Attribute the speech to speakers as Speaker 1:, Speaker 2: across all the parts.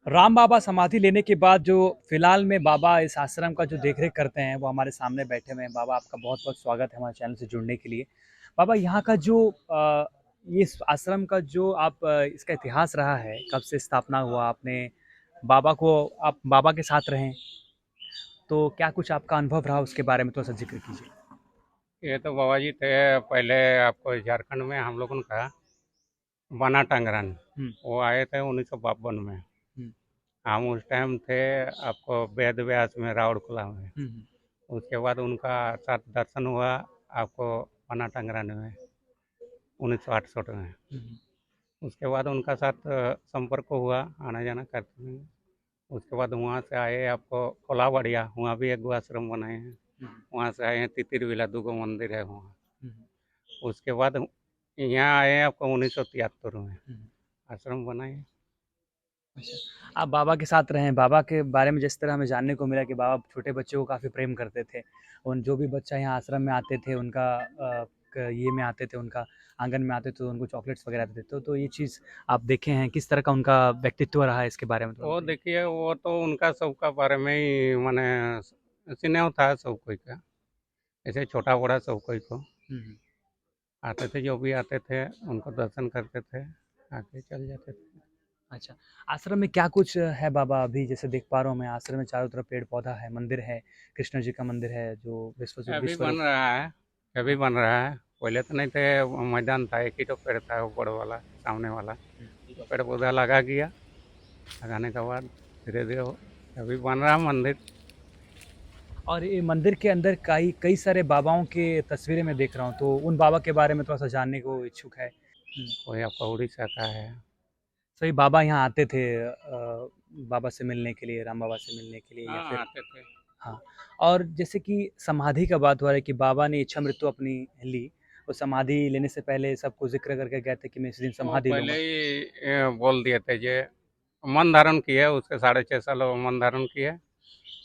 Speaker 1: राम बाबा समाधि लेने के बाद जो फिलहाल में बाबा इस आश्रम का जो देखरेख करते हैं वो हमारे सामने बैठे हुए हैं। बाबा आपका बहुत-बहुत स्वागत है हमारे चैनल से जुड़ने के लिए। बाबा यहाँ का जो ये इस आश्रम का जो इसका इतिहास रहा है, कब से स्थापना हुआ आपने बाबा को आप बाबा के साथ रहे, तो क्या कुछ आपका अनुभव रहा उसके बारे में थोड़ा-सा ज़िक्र कीजिए?
Speaker 2: ये तो बाबा जी थे पहले। आपको झारखंड में हम लोगों का बना टांगरन,
Speaker 1: हुँ,
Speaker 2: वो आए थे 1952 में।
Speaker 1: हुँ,
Speaker 2: हम उस टाइम थे आपको वेद व्यास में राउरकेला में।
Speaker 1: हुँ, हुँ,
Speaker 2: उसके बाद उनका साथ दर्शन हुआ आपको बना टांगरन में 1968 में।
Speaker 1: हुँ, हुँ,
Speaker 2: उसके बाद उनका साथ संपर्क हुआ, आना जाना करते हैं। उसके बाद वहाँ से आए आपको कोलाबड़िया, वहाँ भी एक गो आश्रम बनाए हैं।
Speaker 1: हुँ,
Speaker 2: वहाँ से आए हैं तितिरविला, दूगो मंदिर है वहाँ।
Speaker 1: हुँ, हुँ,
Speaker 2: उसके बाद यहाँ आए हैं आपको 1973 में,
Speaker 1: हुँ।
Speaker 2: आश्रम बनाए।
Speaker 1: अच्छा, आप बाबा के साथ रहे हैं, बाबा के बारे में जिस तरह हमें जानने को मिला कि बाबा छोटे बच्चों को काफ़ी प्रेम करते थे। उन जो भी बच्चा यहाँ आश्रम में आते थे उनका ये में आते थे उनका आंगन में आते थे तो उनको चॉकलेट्स वगैरह देते थे। तो ये चीज़ आप देखे हैं, किस तरह का उनका व्यक्तित्व रहा है इसके बारे में थोड़ा
Speaker 2: वो
Speaker 1: बताइए?
Speaker 2: देखिए, वो तो उनका सबका बारे में ही माने स्नेह था सब कोई का। ऐसे छोटा बड़ा सब कोई को
Speaker 1: हुँ, हुँ।
Speaker 2: आते थे, जो भी आते थे उनको दर्शन करते थे, आके चल जाते थे।
Speaker 1: अच्छा, आश्रम में क्या कुछ है बाबा अभी जैसे देख पा रहा हूँ मैं आश्रम में चारों तरफ पेड़-पौधा है, मंदिर है, कृष्ण जी का मंदिर है जो
Speaker 2: अभी बन
Speaker 1: विश्वरूप
Speaker 2: रहा है, अभी
Speaker 1: हाँ,
Speaker 2: बन रहा है। पहले तो नहीं थे, वो मैदान था, एक ही तो पेड़ था वो बड़ वाला सामने वाला।
Speaker 1: हुँ।
Speaker 2: तो पेड़ पौधा लगा गया, लगाने के बाद धीरे धीरे अभी बन रहा है मंदिर।
Speaker 1: और ये मंदिर के अंदर कई कई सारे बाबाओं के तस्वीरें मैं देख रहा हूँ, तो उन बाबा के बारे में थोड़ा-सा जानने को इच्छुक है।
Speaker 2: कोई आपका उड़ीसा का है।
Speaker 1: सभी बाबा यहाँ आते थे बाबा से मिलने के लिए, राम बाबा से मिलने के लिए या
Speaker 2: हाँ,
Speaker 1: फिर
Speaker 2: आते थे।
Speaker 1: हाँ, और जैसे कि समाधि का बात हो रहा है कि बाबा ने इच्छा मृत्यु अपनी ली, वो समाधि लेने से पहले सबको ज़िक्र करके गए थे कि मैं इस दिन
Speaker 2: वो
Speaker 1: समाधि
Speaker 2: पहले
Speaker 1: लूँगा।
Speaker 2: ही बोल दिए थे जे मन धारण किए, उसके 6.5 साल वो मन धारण किए।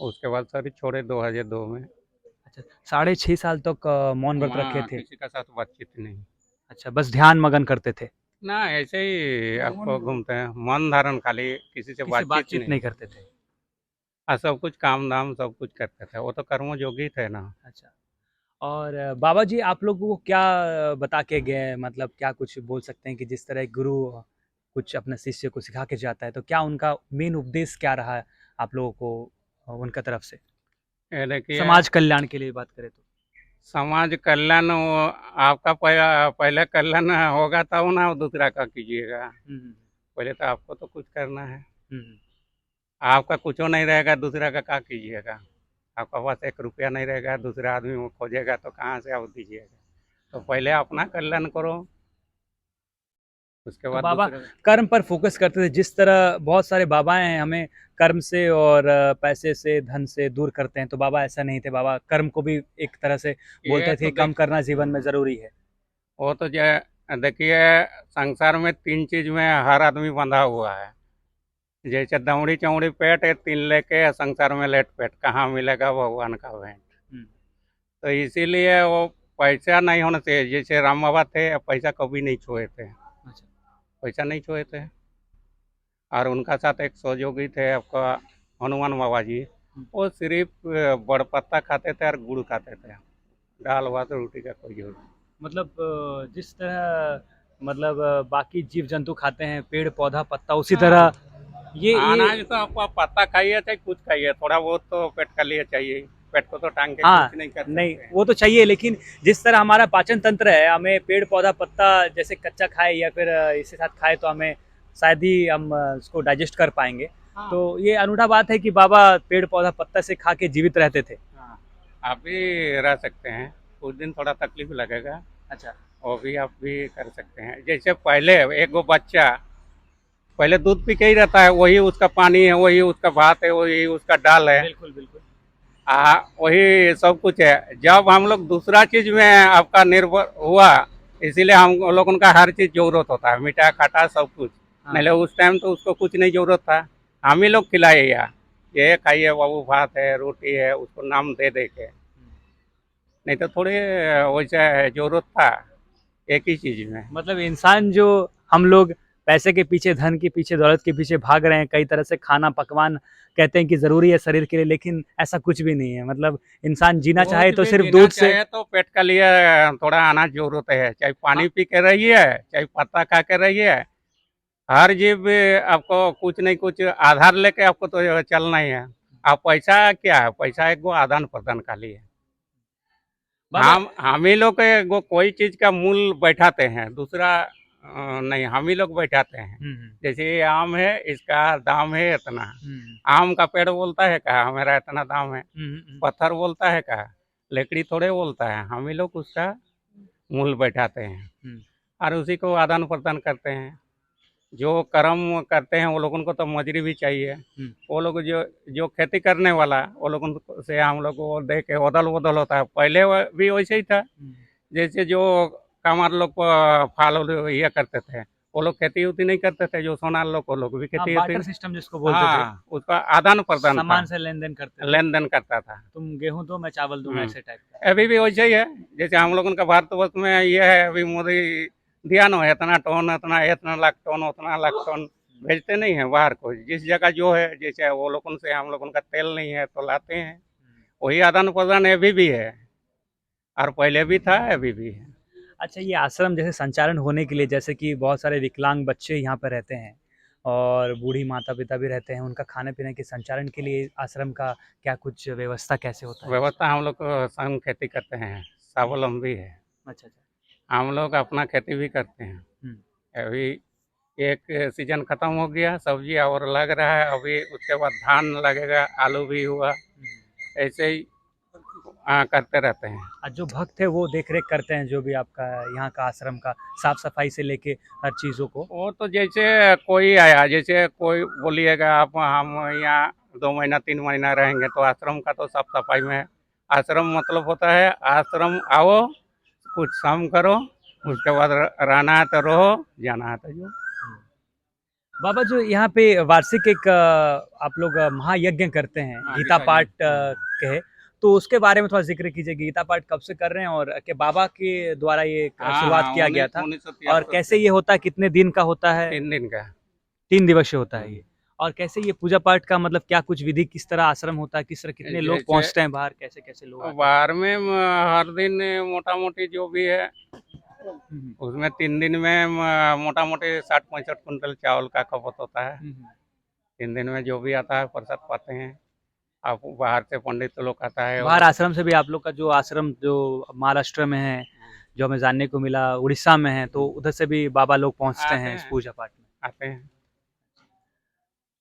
Speaker 2: उसके बाद शरीर छोड़े 2002 में।
Speaker 1: अच्छा, साढ़े 6 साल तक मौन व्रत रखे
Speaker 2: वहाँ
Speaker 1: थे।
Speaker 2: किसी का साथ बातचीत नहीं।
Speaker 1: अच्छा, बस ध्यान मगन करते थे,
Speaker 2: ना, ऐसे ही आपको घूमते हैं, मन धारण, खाली किसी से
Speaker 1: किसी से
Speaker 2: बातचीत
Speaker 1: बातचीत नहीं
Speaker 2: नहीं।
Speaker 1: करते थे।
Speaker 2: सब कुछ काम धाम सब कुछ करते थे, वो तो कर्म जोगी थे ना।
Speaker 1: अच्छा। और बाबा जी आप लोगों को क्या बता के गए हैं? मतलब क्या कुछ बोल सकते हैं कि जिस तरह एक गुरु कुछ अपने शिष्य को सिखा के जाता है, तो क्या उनका मेन उपदेश क्या रहा है आप लोगों को उनका तरफ से?
Speaker 2: ये देखिए,
Speaker 1: समाज कल्याण के लिए बात करें तो?
Speaker 2: समाज कल्याण वो आपका पहले कल्याण होगा तब ना वो दूसरा का कीजिएगा।
Speaker 1: हुँ, हुँ,
Speaker 2: पहले तो आपको तो कुछ करना है।
Speaker 1: हुँ, हुँ।
Speaker 2: आपका कुछ नहीं रहेगा, दूसरा का क्या कीजिएगा। आपका पास 1 रुपया नहीं रहेगा, दूसरा आदमी वो खोजेगा तो कहाँ से आप दीजिएगा। तो पहले अपना कल्याण करो, उसके
Speaker 1: तो
Speaker 2: बाद
Speaker 1: बाबा
Speaker 2: दूसरे।
Speaker 1: कर्म पर फ़ोकस करते थे, जिस तरह बहुत सारे बाबाएँ हैं हमें कर्म से और पैसे से, धन से दूर करते हैं, तो बाबा ऐसा नहीं थे, बाबा कर्म को भी एक तरह से
Speaker 2: ये
Speaker 1: बोलते थे
Speaker 2: तो
Speaker 1: कम
Speaker 2: देख,
Speaker 1: करना जीवन में ज़रूरी है।
Speaker 2: वो तो देखिए, संसार में 3 चीज में हर आदमी बंधा हुआ है। जैसे दौड़ी चौड़ी पेट, ये 3 लेके संसार में लेट पेट, कहाँ मिलेगा भगवान का भेंट।
Speaker 1: हुँ,
Speaker 2: तो इसीलिए वो पैसा नहीं होना चाहिए। जैसे राम बाबा थे, पैसा कभी नहीं छुए थे,
Speaker 1: अच्छा।
Speaker 2: पैसा नहीं छुए थे। और उनका साथ एक सहयोगी थे आपका हनुमान बाबा जी।
Speaker 1: हुँ।
Speaker 2: वो सिर्फ बड़ पत्ता खाते थे और गुड़ खाते थे, दाल भात रोटी का कोई जरूरत नहीं।
Speaker 1: मतलब जिस तरह मतलब बाकी जीव-जंतु खाते हैं, पेड़-पौधा, पत्ता उसी तरह
Speaker 2: हाँ,
Speaker 1: ये
Speaker 2: अनाज तो आपको पत्ता खाइए चाहे कुछ खाइए, थोड़ा बहुत तो पेट के लिए चाहिए। पेट को तो टांग के
Speaker 1: हाँ,
Speaker 2: कुछ नहीं कर
Speaker 1: नहीं
Speaker 2: सकते हैं।
Speaker 1: वो तो चाहिए लेकिन जिस तरह हमारा पाचन तंत्र है, हमें पेड़-पौधा, पत्ता जैसे कच्चा खाए या फिर इसके साथ खाए तो हमें शायद ही हम उसको डाइजेस्ट कर पाएँगे।
Speaker 2: हाँ,
Speaker 1: तो ये अनूठा बात है कि बाबा पेड़-पौधा, पत्ता से खा के जीवित रहते थे।
Speaker 2: हाँ, आप भी रह सकते हैं। कुछ दिन थोड़ा तकलीफ लगेगा,
Speaker 1: अच्छा।
Speaker 2: वो भी आप भी कर सकते हैं। जैसे पहले एक वो बच्चा पहले दूध पी के ही रहता है, वही उसका पानी है, वही उसका भात है, वही उसका दाल है।
Speaker 1: बिल्कुल, बिल्कुल।
Speaker 2: वही सब कुछ है। जब हम लोग दूसरा चीज में आपका निर्भर हुआ, इसीलिए हम लोग उनका हर चीज जरूरत होता है, मीठा खट्टा सब कुछ।
Speaker 1: हाँ।
Speaker 2: नहीं उस टाइम तो उसको कुछ नहीं जरूरत था, हम ही लोग खिलाए या ये खाइए बाबू, भात है रोटी है, उसको नाम दे दे के। नहीं तो थोड़ी वैसे जरूरत था एक ही चीज में।
Speaker 1: मतलब इंसान जो हम लोग पैसे के पीछे, धन के पीछे, दौलत के पीछे भाग रहे हैं, कई तरह से खाना पकवान कहते हैं कि ज़रूरी है शरीर के लिए, लेकिन ऐसा कुछ भी नहीं है। मतलब इंसान जीना चाहे
Speaker 2: कुछ
Speaker 1: तो
Speaker 2: भी
Speaker 1: सिर्फ
Speaker 2: जीना
Speaker 1: दूध से।
Speaker 2: चाहे तो पेट के लिए थोड़ा अनाज जरूरत है, चाहे पानी पी के रहिए, चाहे पत्ता खा के रहिए। हर जीव आपको कुछ नहीं कुछ आधार लेके आपको तो चलना ही है। आप पैसा क्या है, पैसा एक गो आदान प्रदान का लिए।
Speaker 1: बाबा
Speaker 2: हम ही लोग एगो कोई चीज का मूल बैठाते हैं, दूसरा नहीं, हम ही लोग बैठाते हैं। जैसे ये आम है, इसका दाम है इतना। आम का पेड़ बोलता है कहा मेरा इतना दाम है, पत्थर बोलता है कहा, लकड़ी थोड़े बोलता है। हम ही लोग उसका मूल बैठाते हैं और उसी को आदान प्रदान करते हैं। जो कर्म करते हैं वो लोगों को तो मजूरी भी चाहिए। वो लोग जो जो खेती करने वाला, वो लोगों से हम लोग को दे के बदल बदल होता है। पहले भी वैसे ही था, जैसे जो कामर लोग फाल ये करते थे, वो लोग खेती उती नहीं करते थे। जो सोनार लोग, वो लोग भी खेती
Speaker 1: बाटर सिस्टम जिसको बोलते थे,
Speaker 2: हाँ, उसका आदान प्रदान
Speaker 1: सामान से लेन देन करते थे,
Speaker 2: लेन देन करता था।
Speaker 1: तुम गेहूं दो मैं चावल दूंगा, ऐसे टाइप का।
Speaker 2: अभी भी वैसे ही है। जैसे हम लोगों का भारतवर्ष में ये है, अभी मोदी दिया ना इतना टन, इतना लाख टन, उतना लाख टन भेजते नहीं है बाहर को। जिस जगह जो है, जैसे वो लोगों से हम लोगों का तेल नहीं है तो लाते हैं। वही आदान प्रदान अभी भी है और पहले भी था, अभी भी है।
Speaker 1: अच्छा, ये आश्रम जैसे संचालन होने के लिए, जैसे कि बहुत सारे विकलांग बच्चे यहाँ पर रहते हैं और बूढ़ी माता पिता भी रहते हैं, उनका खाने पीने के संचालन के लिए आश्रम का क्या कुछ व्यवस्था कैसे होता है?
Speaker 2: व्यवस्था हम लोग स्वयं खेती करते हैं, स्वावलंबी है।
Speaker 1: अच्छा अच्छा।
Speaker 2: हम लोग अपना खेती भी करते हैं। अभी एक सीजन खत्म हो गया, सब्जी और लग रहा है अभी, उसके बाद धान लगेगा, आलू भी हुआ, ऐसे ही करते रहते हैं।
Speaker 1: और जो भक्त है वो देख रेख करते हैं जो भी आपका यहाँ का आश्रम का, साफ सफाई से लेके हर चीज़ों को।
Speaker 2: वो तो जैसे कोई आया, जैसे कोई बोलिएगा आप हम यहाँ 2 महीना 3 महीना रहेंगे, तो आश्रम का तो साफ सफाई में है। आश्रम मतलब होता है आश्रम आओ, कुछ काम करो, उसके बाद रहना है तो रहो, जाना है तो जो।
Speaker 1: बाबा जो यहाँ पे वार्षिक एक आप लोग महायज्ञ करते हैं,
Speaker 2: हाँ,
Speaker 1: गीता
Speaker 2: गीता
Speaker 1: पाठ
Speaker 2: यज्ञ।
Speaker 1: कहे, तो उसके बारे में थोड़ा जिक्र कीजिए। गीता पाठ कब से कर रहे हैं और के बाबा के द्वारा ये शुरुआत किया गया था, और कैसे ये होता है, कितने दिन का होता है?
Speaker 2: 3 दिन का।
Speaker 1: 3 दिवसीय होता है ये। और कैसे ये पूजा पाठ का मतलब क्या कुछ विधि, किस तरह आश्रम होता है, किस तरह कितने लोग
Speaker 2: जैसे
Speaker 1: पहुँचते हैं बाहर, कैसे कैसे लोग आते हैं?
Speaker 2: बाहर में हर दिन मोटा मोटी जो भी है, उसमें 3 दिन में मोटा मोटी 60-65 कुंटल चावल का खपत होता है। 3 दिन में जो भी आता है प्रसाद पाते हैं। आप बाहर से पंडित लोग आता है,
Speaker 1: बाहर आश्रम से भी आप लोग का जो आश्रम जो महाराष्ट्र में है, जो हमें जानने को मिला उड़ीसा में है, तो उधर से भी बाबा लोग पहुँचते हैं इस पूजा पाठ में।
Speaker 2: आते हैं।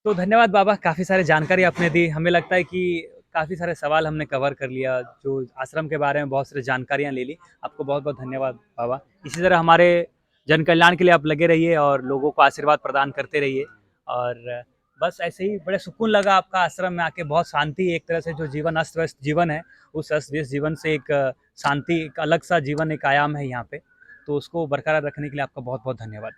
Speaker 1: तो धन्यवाद बाबा, काफ़ी सारी जानकारी आपने दी। हमें लगता है कि काफ़ी सारे सवाल हमने कवर कर लिया, जो आश्रम के बारे में बहुत सारी जानकारियाँ ले ली। आपको बहुत बहुत धन्यवाद बाबा। इसी तरह हमारे जन कल्याण के लिए आप लगे रहिए और लोगों को आशीर्वाद प्रदान करते रहिए। और बस ऐसे ही बड़े सुकून लगा आपका आश्रम में आके, बहुत शांति, एक तरह से जो जीवन अस्त व्यस्त जीवन है, उस अस्त व्यस्त जीवन से एक शांति, एक अलग सा जीवन, एक आयाम है यहाँ पे, तो उसको बरकरार रखने के लिए आपका बहुत बहुत धन्यवाद।